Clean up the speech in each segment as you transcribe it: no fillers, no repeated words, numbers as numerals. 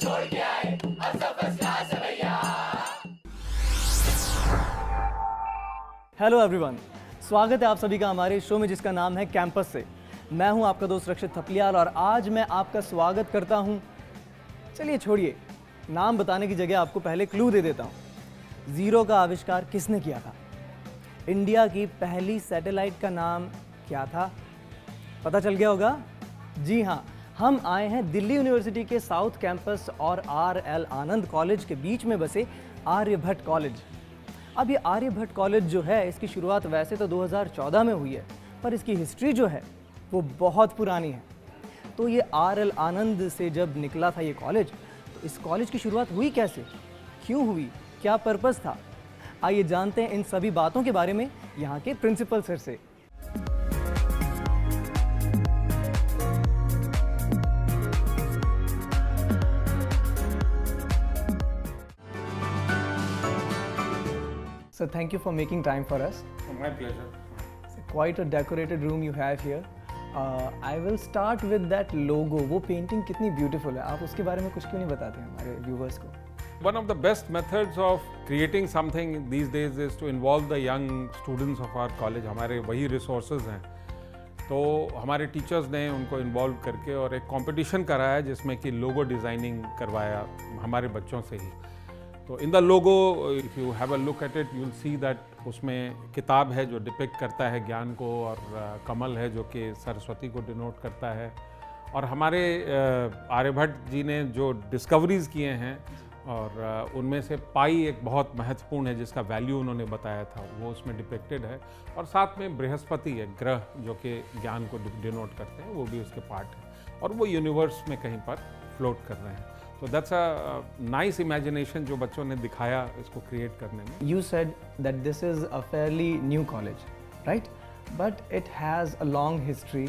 छोड़ के आए, हम सब फर्स्ट क्लास है भैया। हेलो एवरीवन, स्वागत है आप सभी का हमारे शो में जिसका नाम है कैंपस से। मैं हूं आपका दोस्त रक्षित थपलियाल और आज मैं आपका स्वागत करता हूं। चलिए छोड़िए, नाम बताने की जगह आपको पहले क्लू दे देता हूं। जीरो का आविष्कार किसने किया था? इंडिया की पहली सैटेलाइट का नाम क्या था? पता चल गया होगा? जी हाँ, हम आए हैं दिल्ली यूनिवर्सिटी के साउथ कैंपस और RL आनंद कॉलेज के बीच में बसे आर्यभट्ट कॉलेज। अब ये आर्यभट्ट कॉलेज जो है, इसकी शुरुआत वैसे तो 2014 में हुई है, पर इसकी हिस्ट्री जो है वो बहुत पुरानी है। तो ये RL आनंद से जब निकला था ये कॉलेज, तो इस कॉलेज की शुरुआत हुई कैसे, क्यों हुई, क्या पर्पस था? आइए जानते हैं इन सभी बातों के बारे में यहाँ के प्रिंसिपल सर से। So thank you for making time for us. Oh, my pleasure. It's quite a decorated room you have here. I will start with that logo. वो पेंटिंग कितनी ब्यूटीफुल है, आप उसके बारे में कुछ क्यों नहीं बताते हमारे व्यूवर्स को? One of the best methods of creating something these days is to involve the young students of our college. हमारे वही resources हैं, तो हमारे टीचर्स ने उनको इन्वॉल्व करके और एक कंपटीशन कराया जिसमें कि लोगो डिज़ाइनिंग करवाया हमारे बच्चों से ही। तो in the logo if you have a look at it you will see that उसमें किताब है जो डिपिक्ट करता है ज्ञान को, और कमल है जो कि सरस्वती को डिनोट करता है, और हमारे आर्यभट्ट जी ने जो डिस्कवरीज़ किए हैं और उनमें से पाई एक बहुत महत्वपूर्ण है जिसका वैल्यू उन्होंने बताया था, वो उसमें डिपिक्टेड है। और साथ में बृहस्पति एक ग्रह जो कि ज्ञान को डिनोट करते हैं, वो भी उसके पार्ट है, और वो यूनिवर्स में कहीं पर फ्लोट कर रहे हैं। So that's a nice imagination जो बच्चों ने दिखाया इसको क्रिएट करने में। You said that this is a fairly new college, right? But it has a long history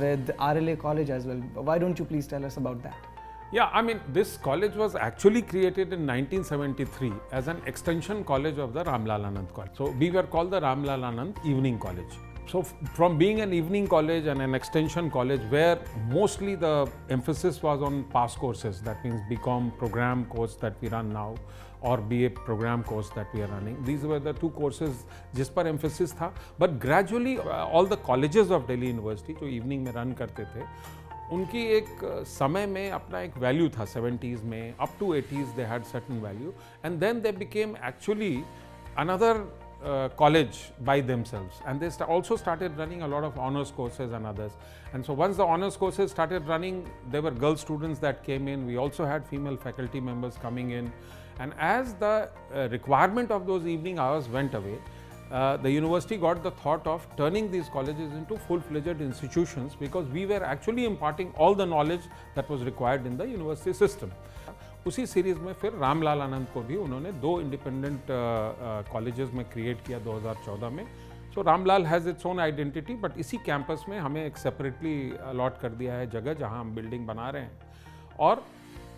with RLA college as well. Why don't you please tell us about that? Yeah, I mean this college was actually created in 1973 as an extension college of the Ramlal Anand College. So we were called the Ramlal Anand Evening College. So from being an evening college and an extension college where mostly the emphasis was on past courses, that means BCom program course that we run now or BA program course that we are running, these were the two courses जिस पर emphasis था। But gradually all the colleges of Delhi University जो evening में run करते थे, उनकी एक समय में अपना एक वैल्यू था। 70s में up to 80s they had certain value, and then they became actually another college by themselves, and they also started running a lot of honors courses and others. And so once the honors courses started running, there were girl students that came in. We also had female faculty members coming in, and as the requirement of those evening hours went away, the university got the thought of turning these colleges into full-fledged institutions, because we were actually imparting all the knowledge that was required in the university system. उसी series में फिर रामलाल आनंद को भी उन्होंने दो independent colleges में create किया 2014 में। So Ramlal has its own identity, but इसी कैंपस में हमें एक सेपरेटली अलॉट कर दिया है जगह जहां हम बिल्डिंग बना रहे हैं, और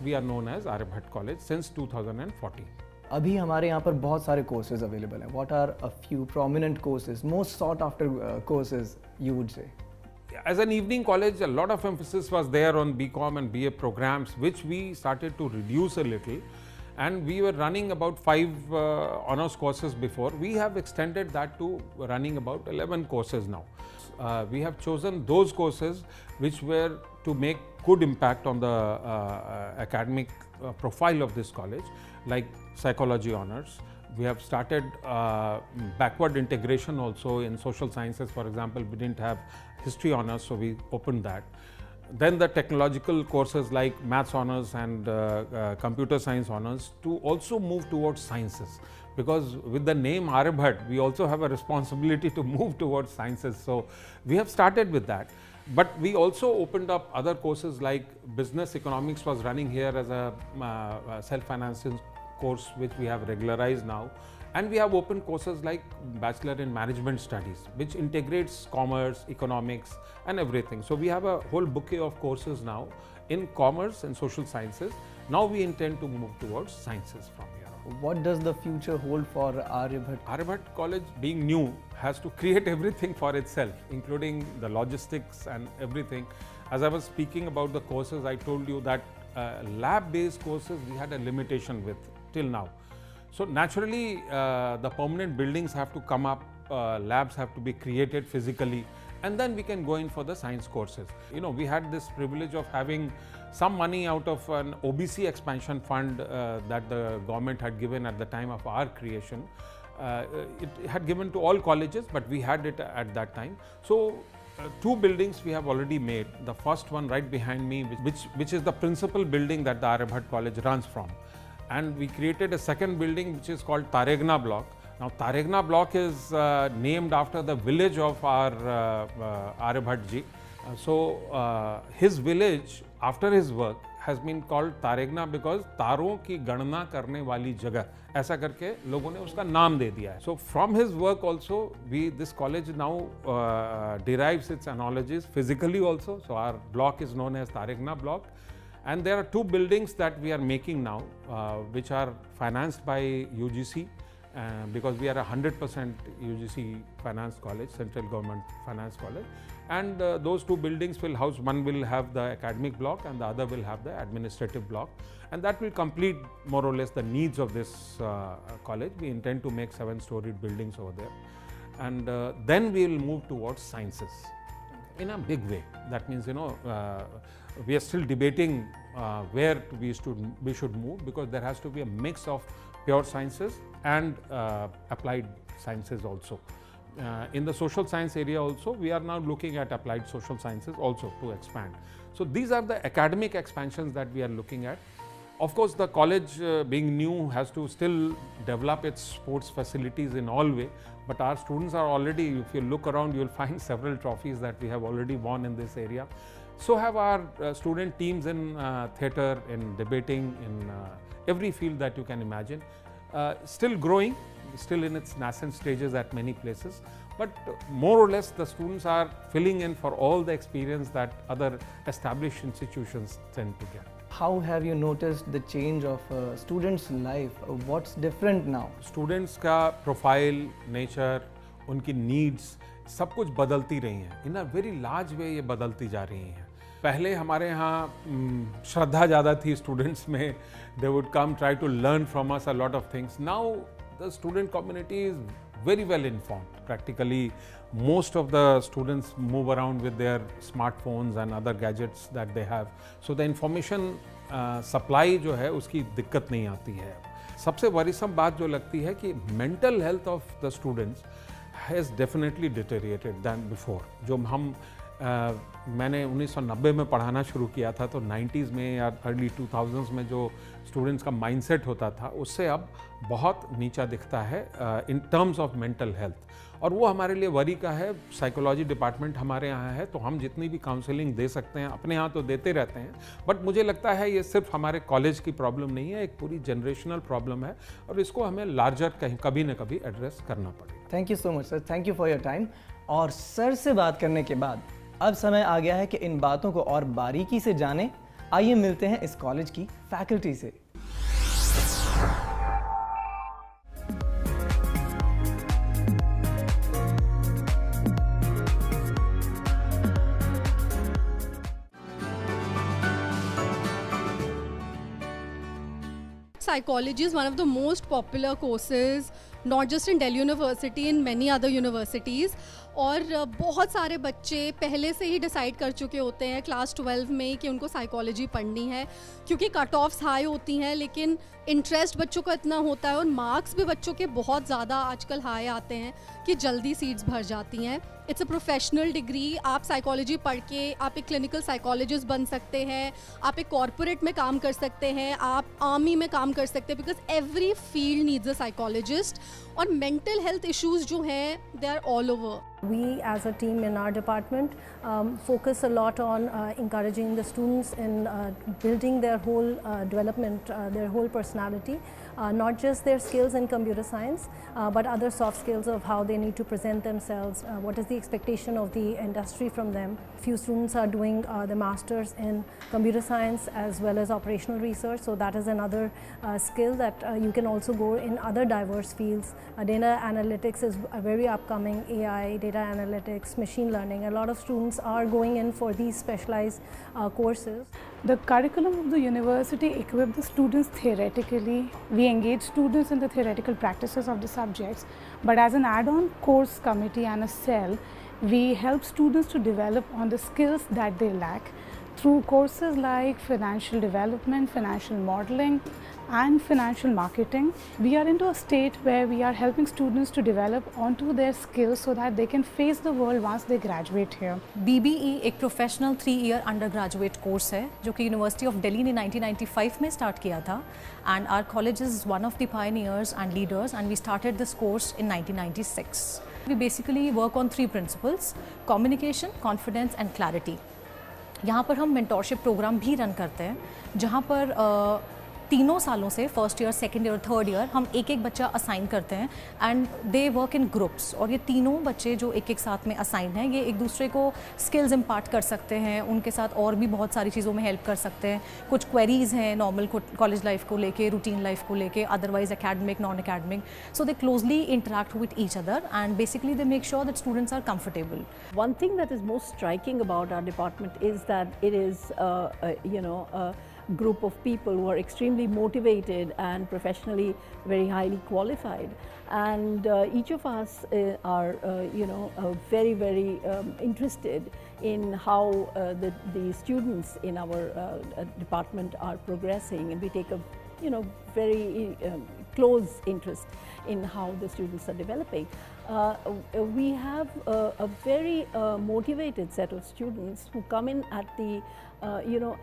we are known as Aryabhatta college since 2014। अभी हमारे यहाँ पर बहुत सारे कोर्सेज अवेलेबल हैं। What are a few prominent courses, most sought after courses you would say? As an evening college, a lot of emphasis was there on BCom and BA programs, which we started to reduce a little, and we were running about 5 honors courses before. We have extended that to running about 11 courses now. We have chosen those courses which were to make good impact on the academic profile of this college, like psychology honors. We have started backward integration also in social sciences. For example, we didn't have history honors, so we opened that. Then the technological courses like maths honors and computer science honors to also move towards sciences, because with the name Aryabhatt, we also have a responsibility to move towards sciences. So we have started with that. But we also opened up other courses like business economics was running here as a self-financing course, which we have regularized now, and we have opened courses like Bachelor in Management Studies, which integrates commerce, economics and everything. So we have a whole bouquet of courses now in commerce and social sciences. Now we intend to move towards sciences from here on. What does the future hold for Aryabhatt? Aryabhatt College, being new, has to create everything for itself, including the logistics and everything. As I was speaking about the courses, I told you that lab-based courses we had a limitation with till now. So naturally, the permanent buildings have to come up, labs have to be created physically, and then we can go in for the science courses. You know, we had this privilege of having some money out of an OBC expansion fund that the government had given at the time of our creation. It had given to all colleges, but we had it at that time. So two buildings we have already made. The first one right behind me, which is the principal building that the Aryabhat College runs from. And we created a second building which is called Taregna Block. Now Taregna Block is named after the village of our Aryabhat ji. So his village, after his work, has been called Taregna because तारों की गणना करने वाली जगह, ऐसा करके लोगों ने उसका नाम दे दिया है. So from his work also, this college now derives its analogies physically also. So our block is known as Taregna Block. And there are two buildings that we are making now, which are financed by UGC, because we are a 100% UGC finance college, central government finance college. And those two buildings will house, one will have the academic block and the other will have the administrative block. And that will complete more or less the needs of this college. We intend to make 7-storied buildings over there. And then we will move towards sciences in a big way. That means, you know, we are still debating where we should move, because there has to be a mix of pure sciences and applied sciences also. In the social science area also, we are now looking at applied social sciences also to expand. So these are the academic expansions that we are looking at. Of course, the college being new has to still develop its sports facilities in all way, but our students are already, if you look around, you will find several trophies that we have already won in this area. So have our student teams in theatre, in debating, in every field that you can imagine. Still growing, still in its nascent stages at many places, but more or less the students are filling in for all the experience that other established institutions tend to get. How have you noticed the change of a student's life? What's different now? Students का profile, nature, उनकी needs, सब कुछ बदलती रही हैं. In a very large way ये बदलती जा रही हैं. पहले हमारे यहाँ श्रद्धा ज़्यादा थी students में. They would come try to learn from us a lot of things. Now the student community is very well informed. Practically most of the students move around with their smartphones and other gadgets that they have. So the information supply जो है उसकी दिक्कत नहीं आती है. सबसे worrisome बात जो लगती है कि mental health of the students has definitely deteriorated than before. जो हम मैंने 1990 में पढ़ाना शुरू किया था, तो 90s में या अर्ली 2000s में जो स्टूडेंट्स का माइंडसेट होता था, उससे अब बहुत नीचा दिखता है in terms of mental health. और वो हमारे लिए वरी का है. साइकोलॉजी डिपार्टमेंट हमारे यहाँ है, तो हम जितनी भी काउंसलिंग दे सकते हैं अपने यहाँ तो देते रहते हैं, बट मुझे लगता है ये सिर्फ हमारे कॉलेज की प्रॉब्लम नहीं है, एक पूरी जनरेशनल प्रॉब्लम है, और इसको हमें लार्जर कहीं कभी न कभी एड्रेस करना पड़ेगा. Thank you so much sir, thank you for your time. और सर से बात करने के बाद अब समय आ गया है कि इन बातों को और बारीकी से जानें. आइए मिलते हैं इस कॉलेज की फैकल्टी से. Psychology is one of the most popular courses, not just in Delhi University, in many other universities. और बहुत सारे बच्चे पहले से ही डिसाइड कर चुके होते हैं क्लास 12 में कि उनको साइकोलॉजी पढ़नी है, क्योंकि कट ऑफ्स हाई होती हैं, लेकिन इंटरेस्ट बच्चों का इतना होता है और मार्क्स भी बच्चों के बहुत ज़्यादा आजकल हाई आते हैं कि जल्दी सीट्स भर जाती हैं. It's a professional degree. आप साइकोलॉजी पढ़ के आप एक क्लिनिकल साइकोलॉजिस्ट बन सकते हैं, आप एक कॉर्पोरेट में काम कर सकते हैं, आप आर्मी में काम कर सकते हैं, because every field needs a psychologist. और मेंटल हेल्थ इश्यूज जो हैं they are all over. We as a team in our department focus a lot on encouraging the students in building their whole development, their whole personality, not just their skills in computer science, but other soft skills of how they need to present themselves, what is the expectation of the industry from them. Few students are doing the masters in computer science as well as operational research, so that is another skill that you can also go in other diverse fields. Data analytics is a very upcoming, AI, data analytics, machine learning. A lot of students are going in for these specialized courses. The curriculum of the university equips the students theoretically. We engage students in the theoretical practices of the subjects, but as an add-on course committee and a cell, we help students to develop on the skills that they lack through courses like financial development, financial modeling, and financial marketing. We are into a state where we are helping students to develop onto their skills so that they can face the world once they graduate here. BBE एक professional 3-year undergraduate course है जो कि university of Delhi ने 1995 में start किया था, and our college is one of the pioneers and leaders, and we started this course in 1996. We basically work on 3 principles: communication, confidence and clarity. यहाँ पर हम मेंटोरशिप प्रोग्राम भी रन करते हैं जहाँ पर तीनों सालों से फर्स्ट ईयर, सेकेंड ईयर और थर्ड ईयर हम एक एक बच्चा असाइन करते हैं and they work in groups. और ये तीनों बच्चे जो एक एक साथ में असाइन हैं ये एक दूसरे को स्किल्स इम्पार्ट कर सकते हैं, उनके साथ और भी बहुत सारी चीज़ों में हेल्प कर सकते हैं. कुछ क्वेरीज हैं नॉर्मल कॉलेज लाइफ को लेके, रूटीन लाइफ को लेके, otherwise academic, non academic. So they closely interact with each other and basically they make sure that students are comfortable. One thing that is most striking about our department is that it is, a group of people who are extremely motivated and professionally very highly qualified, and each of us are very, very interested in how the students in our department are progressing, and we take a very close interest in how the students are developing. We have a very motivated set of students who come in at the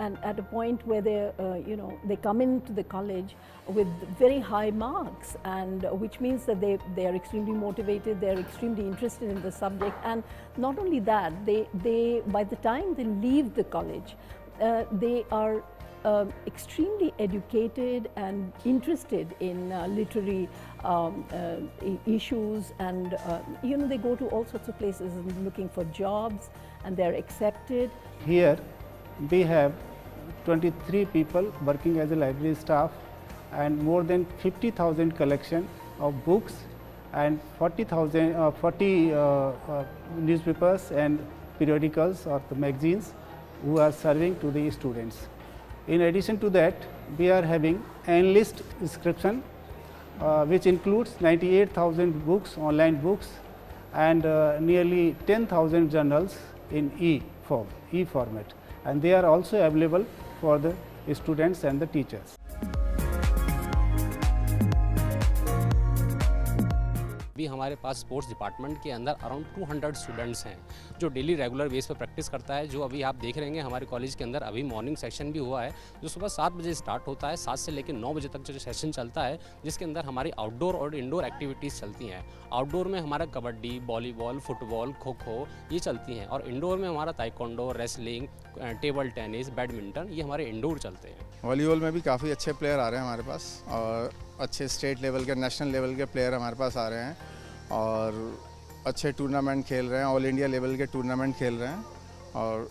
and at a point where they come into the college with very high marks, and which means that they are extremely motivated, they are extremely interested in the subject, and not only that, they by the time they leave the college, they are extremely educated and interested in literary issues, and they go to all sorts of places looking for jobs, and they are accepted. Here we have 23 people working as a library staff, and more than 50,000 collection of books, and 40 newspapers and periodicals or the magazines who are serving to the students. In addition to that, we are having Enlist subscription, which includes 98,000 books, online books, and nearly 10,000 journals in e-format, and they are also available for the students and the teachers. अभी हमारे पास sports department के अंदर around 200 students हैं जो daily regular base पर practice करता है. जो अभी आप देख रहे हैं हमारे कॉलेज के अंदर अभी मॉर्निंग सेशन भी हुआ है जो सुबह 7 बजे स्टार्ट होता है, 7 से लेकर 9 बजे तक जो सेशन चलता है, जिसके अंदर हमारी आउटडोर और इंडोर एक्टिविटीज़ चलती हैं. आउटडोर में हमारा कबड्डी, वॉलीबॉल, फुटबॉल, खो खो ये चलती हैं, और इंडोर में हमारा taekwondo, wrestling, table tennis, badminton ये हमारे इंडोर चलते हैं. वॉलीबॉल में भी काफ़ी अच्छे प्लेयर आ रहे हैं हमारे पास, और अच्छे स्टेट लेवल के, नेशनल लेवल के प्लेयर हमारे पास आ रहे हैं, और अच्छे टूर्नामेंट खेल रहे हैं, ऑल इंडिया लेवल के टूर्नामेंट खेल रहे हैं, और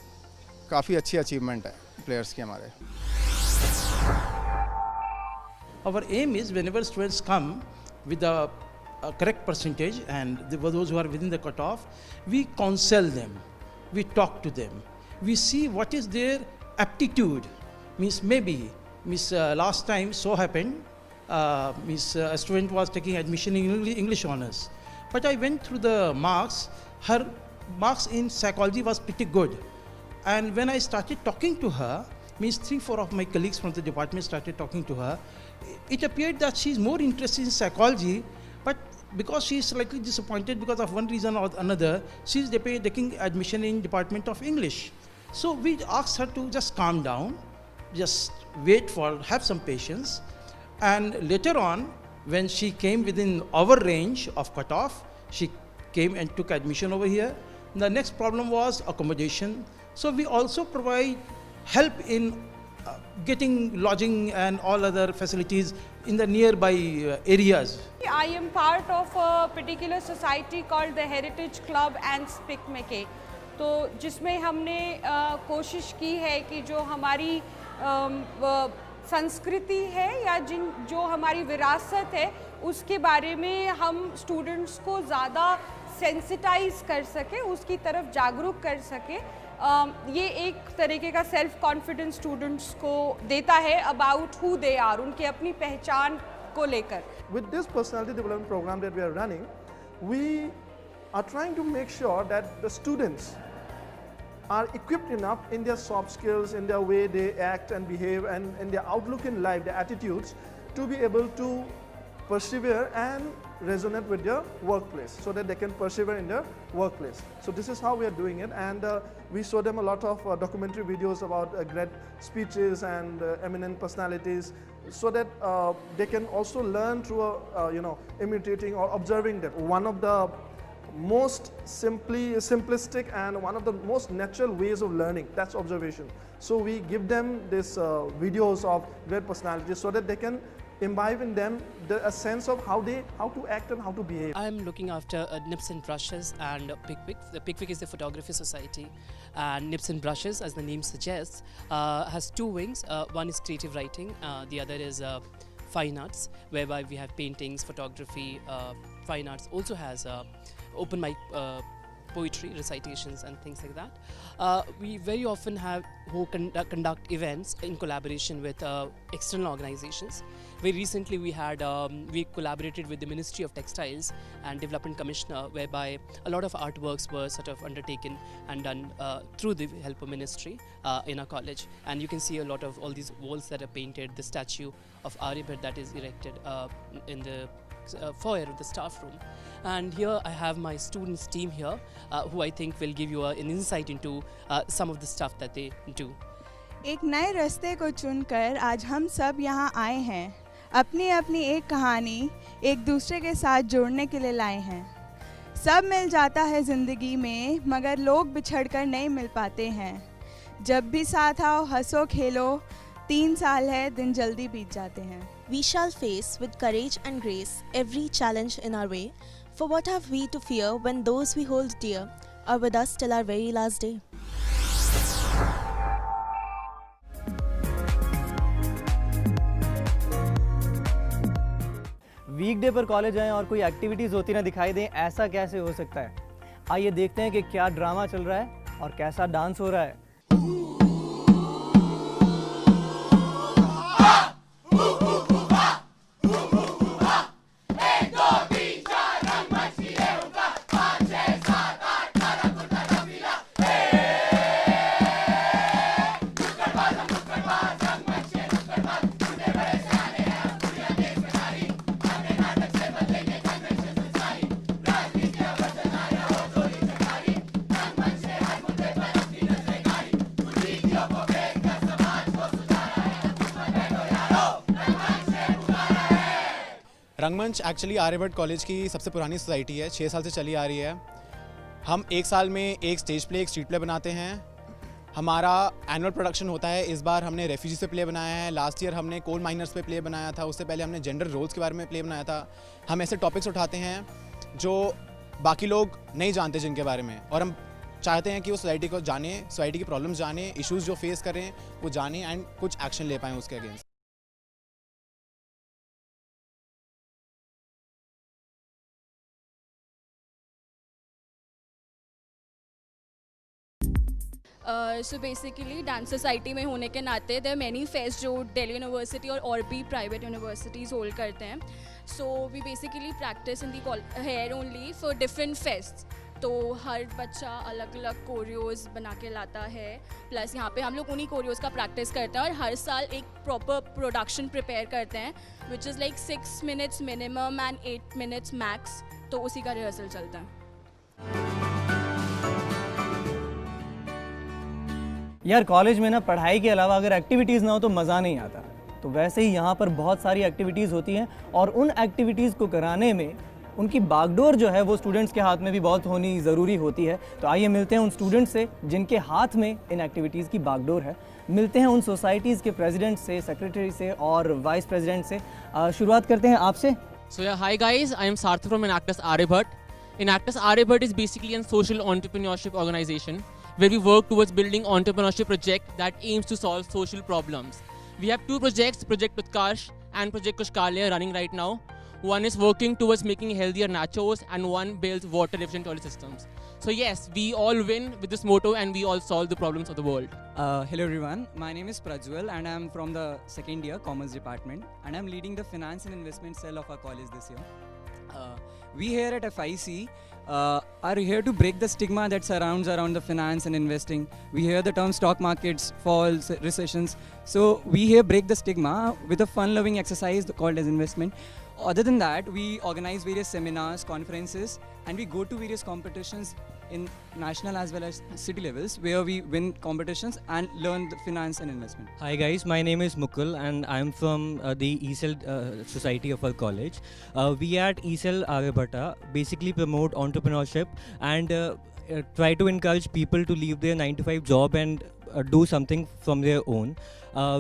काफ़ी अच्छी अचीवमेंट है प्लेयर्स की हमारे. Our aim is whenever students come with a correct percentage and those who are within the cutoff, we counsel them, we talk to them, we see what is their aptitude. Means maybe last time so happened, a student was taking admission in English honors, but I went through the marks. Her marks in psychology was pretty good, and when I started talking to her, 3-4 of my colleagues from the department started talking to her, it appeared that she is more interested in psychology, but because she is slightly disappointed because of one reason or another, she is taking admission in Department of English. So we asked her to just calm down, just have some patience, and later on, when she came within our range of cutoff, she came and took admission over here. The next problem was accommodation. So we also provide help in getting lodging and all other facilities in the nearby areas. I am part of a particular society called the Heritage Club and SPICMEK. तो जिसमें हमने कोशिश की है कि जो हमारी संस्कृति है या जो हमारी विरासत है उसके बारे में हम स्टूडेंट्स को ज़्यादा सेंसिटाइज कर सके, उसकी तरफ जागरूक कर सके। ये एक तरीके का सेल्फ कॉन्फिडेंस स्टूडेंट्स को देता है अबाउट हु दे आर, उनके अपनी पहचान को लेकर। With this personality development program that we are running, we are trying to make sure that the students are equipped enough in their soft skills, in their way they act and behave, and in their outlook in life, their attitudes, to be able to persevere and resonate with their workplace, so that they can persevere in their workplace. So this is how we are doing it, and we show them a lot of documentary videos about great speeches and eminent personalities, so that they can also learn through imitating or observing them. One of the most simplistic and one of the most natural ways of learning, that's observation. So we give them this videos of great personalities, so that they can imbibe in them a sense of how to act and how to behave. I'm looking after Nips and Brushes and Pickwick. The Pickwick is the photography society, and Nips and Brushes, as the name suggests, has two wings. One is creative writing, the other is fine arts, whereby we have paintings, photography. Fine arts also has open mic poetry, recitations and things like that. We very often have who conduct events in collaboration with external organizations. Very recently we collaborated with the Ministry of Textiles and Development Commissioner, whereby a lot of artworks were sort of undertaken and done through the help of ministry in our college. And you can see a lot of all these walls that are painted, the statue of Aryabhat that is erected in the foyer of the staff room. And here I have my students team here who I think will give you an insight into some of the stuff that they do. एक नए रास्ते को चुनकर आज हम सब यहाँ आए हैं, अपनी अपनी एक कहानी एक दूसरे के साथ जोड़ने के लिए लाए हैं। सब मिल जाता है ज़िंदगी में, मगर लोग बिछड़कर नहीं मिल पाते हैं। जब भी साथ आओ हंसो खेलो, 3 साल है दिन जल्दी बीत जाते हैं। We shall face with courage and grace every challenge in our way, for what have we to fear when those we hold dear are with us till our very last day. वीकडे पर college आएँ और कोई activities होती ना दिखाई दें, ऐसा कैसे हो सकता है? आइए देखते हैं कि क्या ड्रामा चल रहा है और कैसा डांस हो रहा है। रंगमंच एक्चुअली आर्यभट्ट कॉलेज की सबसे पुरानी सोसाइटी है, 6 साल से चली आ रही है। हम एक साल में एक स्टेज प्ले, एक स्ट्रीट प्ले बनाते हैं। हमारा एनुअल प्रोडक्शन होता है। इस बार हमने रेफ्यूजी पे प्ले बनाया है, लास्ट ईयर हमने कोल माइनर्स पे प्ले बनाया था, उससे पहले हमने जेंडर रोल्स के बारे में प्ले बनाया था। हम ऐसे टॉपिक्स उठाते हैं जो बाकी लोग नहीं जानते जिनके बारे में, और हम चाहते हैं कि वो सोसाइटी को जाने, सोसाइटी की प्रॉब्लम्स जाने, इश्यूज़ जो फेस करें वो जाने एंड कुछ एक्शन ले पाएँ उसके against. So basically dance society में होने के नाते देयर मैनी फेस्ट जो दिल्ली यूनिवर्सिटी और भी प्राइवेट यूनिवर्सिटीज़ होल्ड करते हैं। So we basically practise in the here only for different fest. तो हर बच्चा अलग अलग कोरियोज़ बना के लाता है, प्लस यहाँ पे हम लोग उन्हीं कोरियोज़ का प्रैक्टिस करते हैं और हर साल एक प्रॉपर प्रोडक्शन प्रिपेयर करते हैं which is like 6 minutes minimum and 8 minutes max. तो उसी का रिहर्सल चलता है। यार कॉलेज में ना पढ़ाई के अलावा अगर एक्टिविटीज़ ना हो तो मज़ा नहीं आता। तो वैसे ही यहाँ पर बहुत सारी एक्टिविटीज़ होती हैं और उन एक्टिविटीज़ को कराने में उनकी बागडोर जो है वो स्टूडेंट्स के हाथ में भी बहुत होनी ज़रूरी होती है। तो आइए मिलते हैं उन स्टूडेंट्स से जिनके हाथ में इन एक्टिविटीज़ की बागडोर है। मिलते हैं उन सोसाइटीज़ के प्रेसिडेंट से, सेक्रेटरी से और वाइस प्रेसिडेंट से। शुरुआत करते हैं आपसे। So yeah, hi guys, I am Sarthak from Enactus Aryabhat. Enactus Aryabhat is basically a social entrepreneurship organization where we work towards building entrepreneurship project that aims to solve social problems. We have two projects, Project Utkarsh and Project Kushkalya, running right now. one is working towards making healthier nachos, and one builds water efficient toilet systems. So yes, we all win with this motto and we all solve the problems of the world. Hello everyone, my name is Prajwal and I am from the second year Commerce Department, and I am leading the Finance and Investment cell of our college this year. We here at FIC are here to break the stigma that surrounds around the finance and investing. We hear the term stock markets, falls, recessions. So we here break the stigma with a fun-loving exercise called as investment. Other than that, we organize various seminars, conferences, and we go to various competitions in national as well as city levels, where we win competitions and learn the finance and investment. Hi guys, my name is Mukul and I am from the ESL society of our college. We at ESL Aryabhatta basically promote entrepreneurship and try to encourage people to leave their 9-to-5 job and do something from their own.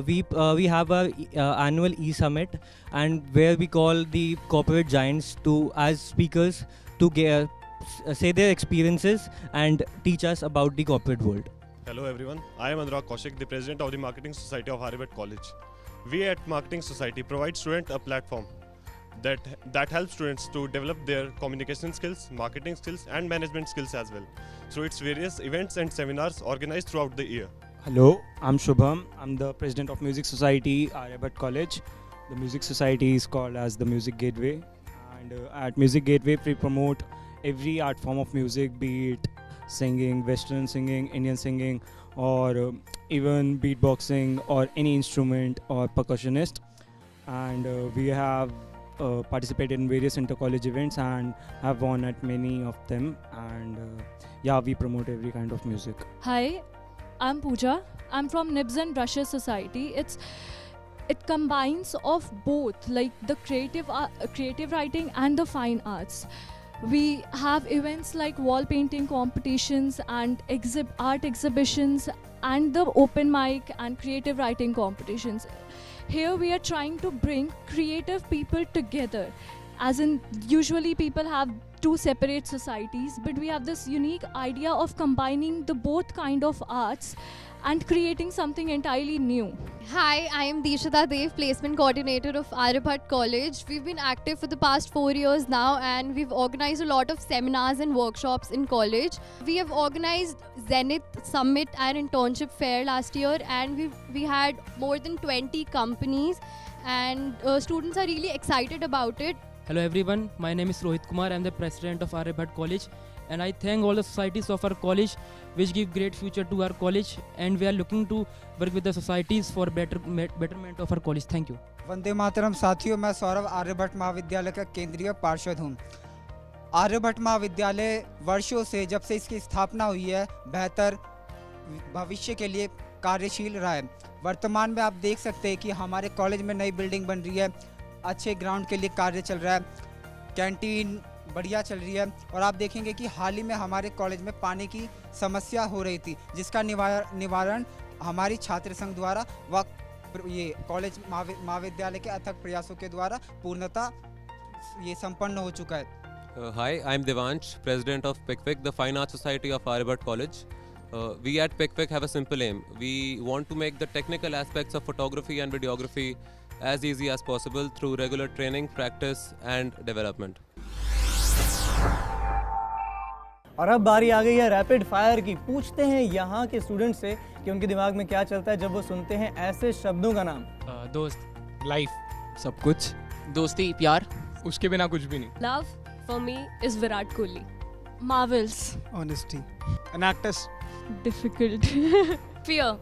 We have our annual E-Summit, and where we call the corporate giants to as speakers to say their experiences and teach us about the corporate world. Hello everyone, I am Anurag Kaushik, the President of the Marketing Society of Aryabhatta College. We at Marketing Society provide students a platform that helps students to develop their communication skills, marketing skills and management skills as well, through its various events and seminars organized throughout the year. Hello, I'm Shubham. I'm the President of Music Society, Aryabhatta College. The Music Society is called as the Music Gateway, and at Music Gateway we promote every art form of music, be it singing, Western singing, Indian singing, or even beatboxing or any instrument or percussionist. And we have participated in various inter-college events and have won at many of them, and yeah, we promote every kind of music. Hi, I'm Pooja. I'm from Nibs and Brushes Society. It combines of both, like the creative writing and the fine arts. We have events like wall painting competitions and art exhibitions and the open mic and creative writing competitions. Here we are trying to bring creative people together, as in usually people have two separate societies, but we have this unique idea of combining the both kind of arts and creating something entirely new. Hi, I am Dishita Dev, Placement Coordinator of Aryabhatta College. We've been active for the past 4 years now, and we've organized a lot of seminars and workshops in college. We have organized Zenith Summit and Internship Fair last year, and we had more than 20 companies, and students are really excited about it. Hello everyone, my name is Rohit Kumar. I am the President of Aryabhatta College, and I thank all the societies of our college which give great future to our college, and we are looking to work with the societies for betterment of our college. Thank you. Vande Mataram साथियों, मैं सौरभ आर्यभट्ट महाविद्यालय का केंद्रीय पार्षद हूँ। आर्यभट्ट महाविद्यालय वर्षों से, जब से इसकी स्थापना हुई है, बेहतर भविष्य के लिए कार्यशील रहा है। वर्तमान में आप देख सकते हैं कि हमारे कॉलेज में नई बिल्डिंग बन रही है, अच्छे ग्राउंड के लिए कार्य चल रहा है, कैंटीन बढ़िया चल रही है, और आप देखेंगे कि हाल ही में हमारे कॉलेज में पानी की समस्या हो रही थी, जिसका निवारण हमारी छात्र संघ द्वारा व ये कॉलेज महाविद्यालय के अथक प्रयासों के द्वारा पूर्णतः ये संपन्न हो चुका है। Hi, I'm Devansh, President of PICVIC, the Fine Arts Society of Aryabhatta College. We at PICVIC have a simple aim. We want to make the technical aspects of photography and videography as easy as possible through regular training, practice and development. और अब बारी आ गई है rapid fire की। पूछते हैं यहाँ के स्टूडेंट से कि उनके दिमाग में क्या चलता है जब वो सुनते हैं ऐसे शब्दों का नाम। दोस्त, लाइफ, सब कुछ, दोस्ती, प्यार, उसके बिना कुछ भी नहीं। Love for me is Virat Kohli. Marvels. Honesty. An actress. Difficult. Fear.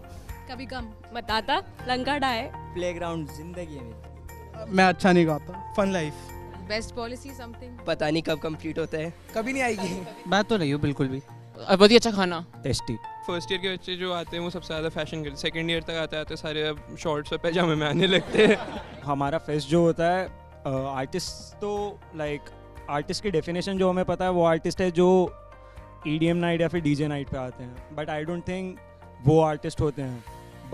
कभी कम बताता लंका डाय। प्लेग्राउंड जिंदगी है। मैं अच्छा नहीं गाता। Fun life. Best policy something. पता नहीं कब कंप्लीट होता है, कभी नहीं आएगी। मैं तो नहीं हूँ बिल्कुल भी। बहुत ही अच्छा खाना, टेस्टी। फर्स्ट ईयर के बच्चे जो आते हैं वो सबसे ज़्यादा फैशन करते, सेकंड ईयर तक आते आते सारे अब शॉर्ट्स और पैजामे में आने लगते हैं। हमारा फेस्ट जो होता है, आर्टिस्ट तो लाइक आर्टिस्ट की डेफिनेशन जो हमें पता है वो आर्टिस्ट है जो EDM नाइट या फिर DJ नाइट पे आते हैं, बट आई डोंट थिंक वो आर्टिस्ट होते हैं।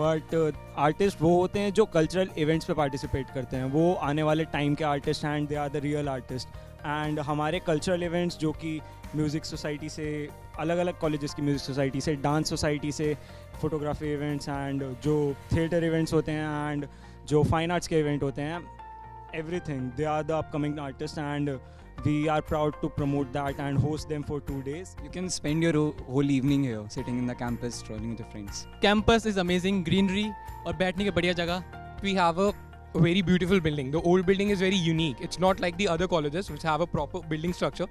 बट आर्टिस्ट वो होते हैं जो कल्चरल इवेंट्स पे पार्टिसिपेट करते हैं, वो आने वाले टाइम के आर्टिस्ट हैं and they are the real artist. And हमारे कल्चरल इवेंट्स जो कि म्यूज़िक सोसाइटी से, अलग अलग कॉलेजेस की म्यूज़िक सोसाइटी से, डांस सोसाइटी से, फोटोग्राफी इवेंट्स एंड जो थिएटर इवेंट्स होते हैं एंड जो फाइन आर्ट्स के इवेंट होते हैं, everything. They are the upcoming artists, and we are proud to promote that and host them for 2 days. You can spend your whole evening here, sitting in the campus, strolling with your friends. Campus is amazing, greenery और बैठने की बढ़िया जगह. We have a very beautiful building. The old building is very unique. It's not like the other colleges which have a proper building structure,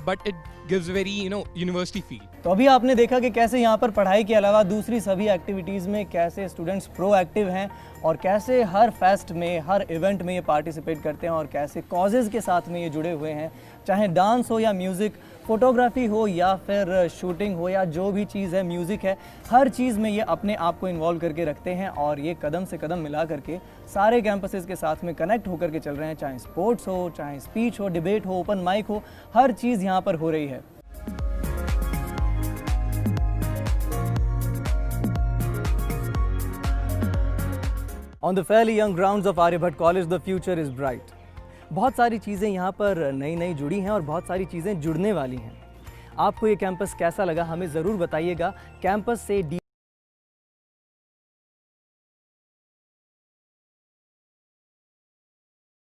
but it gives a very, university feel. तो अभी आपने देखा कि कैसे यहाँ पर पढ़ाई के अलावा दूसरी सभी एक्टिविटीज़ में कैसे स्टूडेंट्स प्रोएक्टिव हैं और कैसे हर फेस्ट में, हर इवेंट में ये पार्टिसिपेट करते हैं और कैसे कॉजेज़ के साथ में ये जुड़े हुए हैं, चाहे डांस हो या म्यूज़िक, फोटोग्राफी हो या फिर शूटिंग हो या जो भी चीज़ है, म्यूज़िक है, हर चीज़ में ये अपने आप को इन्वॉल्व करके रखते हैं और ये कदम से कदम मिला करके सारे कैंपसेस के साथ में कनेक्ट होकर के चल रहे हैं, चाहे स्पोर्ट्स हो, चाहे स्पीच हो, डिबेट हो, ओपन माइक हो, हर चीज़ यहाँ पर हो रही है. On the fairly young grounds of Aryabhatta College, the future is bright. बहुत सारी चीज़ें यहाँ पर नई नई जुड़ी हैं और बहुत सारी चीज़ें जुड़ने वाली हैं. आपको ये कैंपस कैसा लगा हमें ज़रूर बताइएगा. कैंपस से